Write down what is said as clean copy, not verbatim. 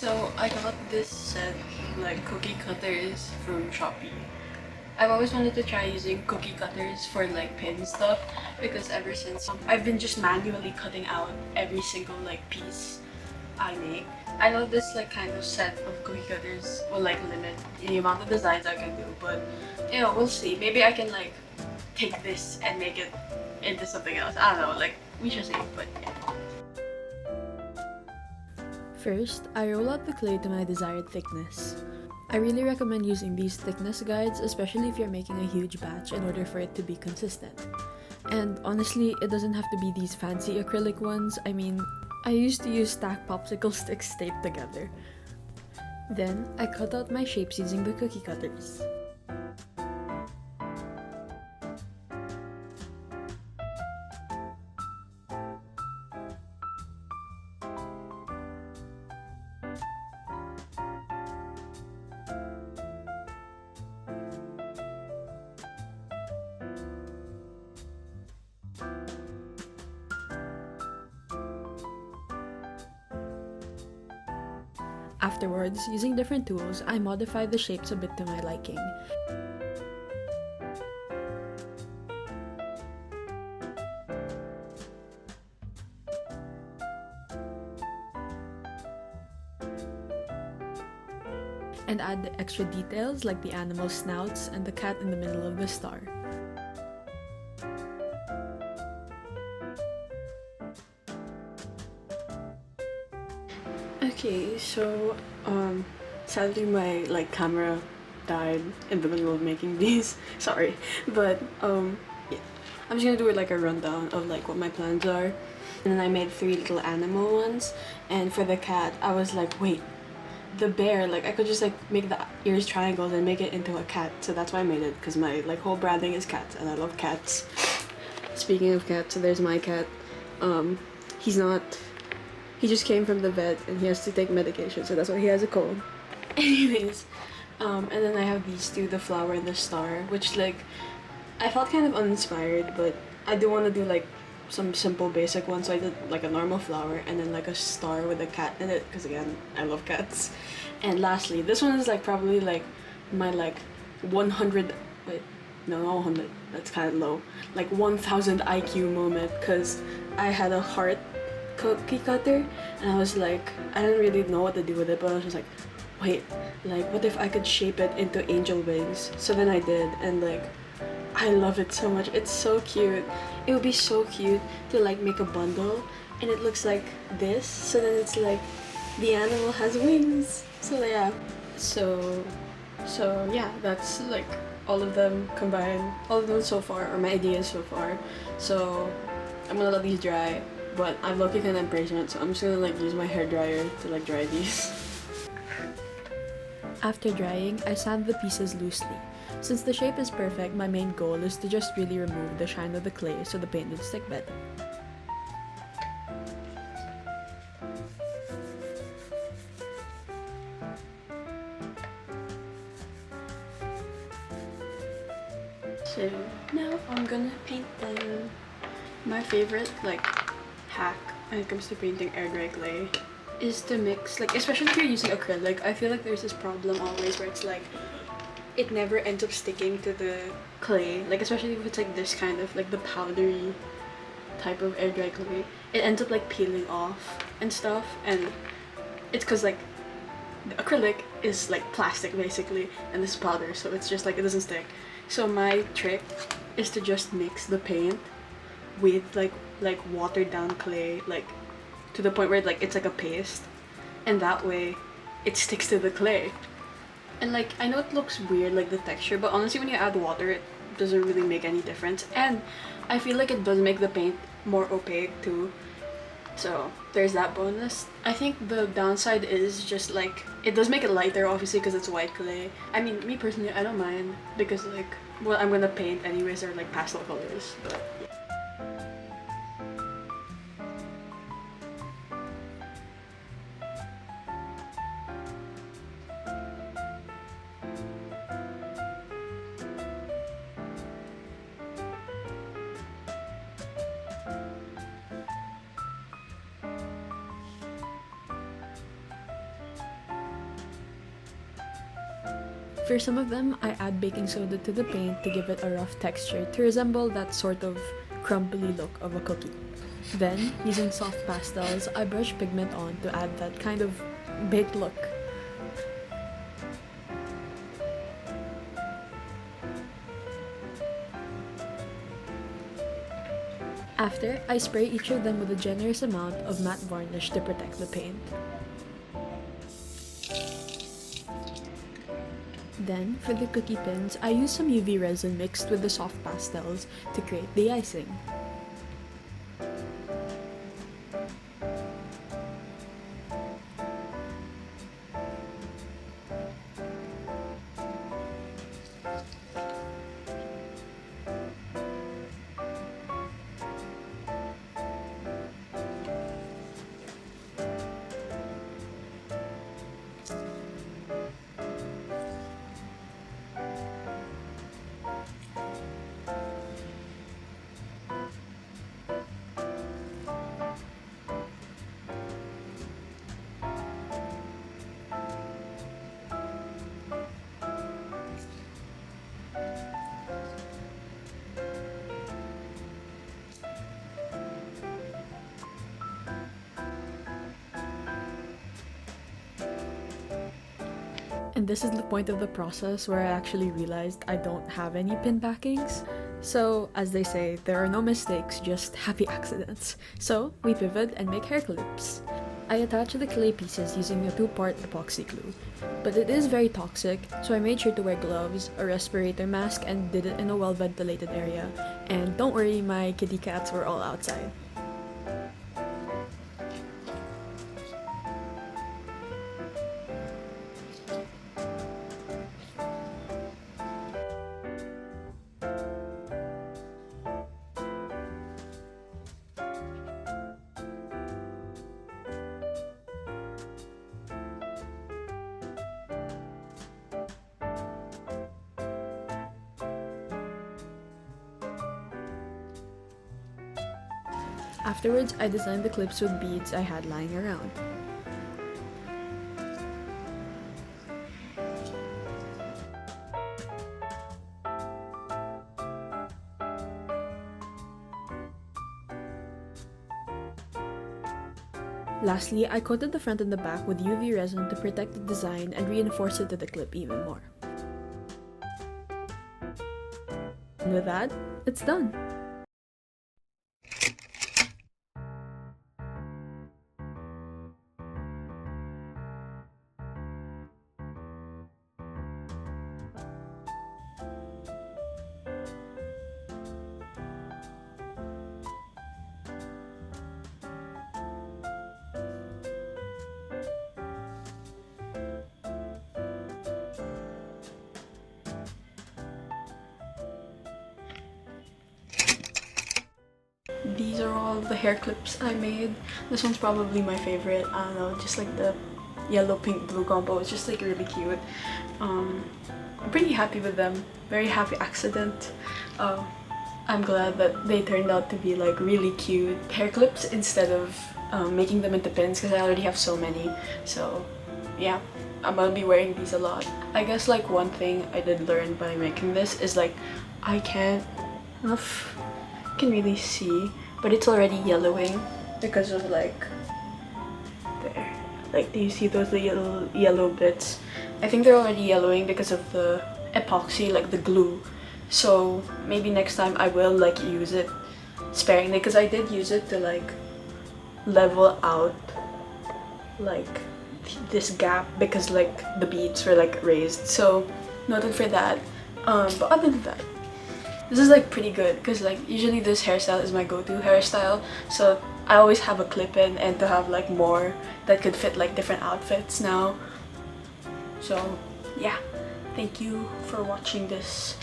So I got this set like cookie cutters from Shopee. I've always wanted to try using cookie cutters for like pin stuff because ever since I've been just manually cutting out every single like piece I make. I know this like kind of set of cookie cutters will like limit the amount of designs I can do, but you know, we'll see. Maybe I can like take this and make it into something else. I don't know, like we shall see, but yeah. First, I roll out the clay to my desired thickness. I really recommend using these thickness guides, especially if you're making a huge batch in order for it to be consistent. And honestly, it doesn't have to be these fancy acrylic ones. I mean, I used to use stacked popsicle sticks taped together. Then, I cut out my shapes using the cookie cutters. Afterwards, using different tools, I modified the shapes a bit to my liking. And add the extra details like the animal snouts and the cat in the middle of the star. Okay, so sadly my like camera died in the middle of making these. Sorry, but yeah, I'm just gonna do it like a rundown of like what my plans are. And then I made 3 little animal ones, and for the cat I was like, wait, the bear, like I could just like make the ears triangles and make it into a cat. So that's why I made it, because my like whole branding is cats and I love cats. Speaking of cats, so there's my cat. He just came from the vet and he has to take medication, so that's why he has a cold. Anyways, and then I have these two, the flower and the star, which like I felt kind of uninspired, but I do want to do like some simple basic ones. So I did like a normal flower and then like a star with a cat in it, because again, I love cats. And lastly, this one is like probably like my like 100, wait, no, not 100, that's kind of low, like 1000 IQ moment, because I had a heart cookie cutter and I was like, I didn't really know what to do with it, but I was just like, wait, like what if I could shape it into angel wings? So then I did, and like I love it so much. It's so cute. It would be so cute to like make a bundle and it looks like this, so then it's like the animal has wings. So yeah, so yeah, that's like all of them combined, all of them so far, or my ideas so far. So I'm gonna let these dry, but I'm lucky kind of impatient, so I'm just gonna like use my hair dryer to like dry these. After drying, I sand the pieces loosely. Since the shape is perfect, my main goal is to just really remove the shine of the clay so the paint would stick better. So now I'm gonna paint them. My favorite like hack when it comes to painting air dry clay is to mix, like especially if you're using acrylic, I feel like there's this problem always where it's like it never ends up sticking to the clay, like especially if it's like this kind of like the powdery type of air dry clay, it ends up like peeling off and stuff, and it's because like the acrylic is like plastic basically and this powder, so it's just like it doesn't stick. So my trick is to just mix the paint with like watered down clay, like to the point where like it's like a paste, and that way it sticks to the clay. And like I know it looks weird like the texture, but honestly when you add water it doesn't really make any difference, and I feel like it does make the paint more opaque too. So there's that bonus. I think the downside is just like it does make it lighter obviously because it's white clay. I mean, me personally I don't mind because like, well, I'm gonna paint anyways, or like pastel colors, but yeah. For some of them, I add baking soda to the paint to give it a rough texture to resemble that sort of crumbly look of a cookie. Then, using soft pastels, I brush pigment on to add that kind of baked look. After, I spray each of them with a generous amount of matte varnish to protect the paint. Then, for the cookie pins, I use some UV resin mixed with the soft pastels to create the icing. And this is the point of the process where I actually realized I don't have any pin backings. So, as they say, there are no mistakes, just happy accidents. So, we pivot and make hair clips. I attach the clay pieces using a 2-part epoxy glue. But it is very toxic, so I made sure to wear gloves, a respirator mask, and did it in a well-ventilated area. And don't worry, my kitty cats were all outside. Afterwards, I designed the clips with beads I had lying around. Lastly, I coated the front and the back with UV resin to protect the design and reinforce it to the clip even more. And with that, it's done! These are all the hair clips I made. This one's probably my favorite. I don't know, just like the yellow, pink, blue combo. It's just like really cute. I'm pretty happy with them. Very happy accident. I'm glad that they turned out to be like really cute hair clips instead of making them into pins because I already have so many. So yeah, I'm gonna be wearing these a lot. I guess like one thing I did learn by making this is like I can't, I don't know if you can really see, but it's already yellowing because of like there. Like, do you see those little yellow bits? I think they're already yellowing because of the epoxy, like the glue. So maybe next time I will like use it sparingly because I did use it to like level out like this gap because like the beads were like raised. So noted for that. But other than that, this is like pretty good because like usually this hairstyle is my go-to hairstyle, so I always have a clip-in, and to have like more that could fit like different outfits now. So yeah, thank you for watching this.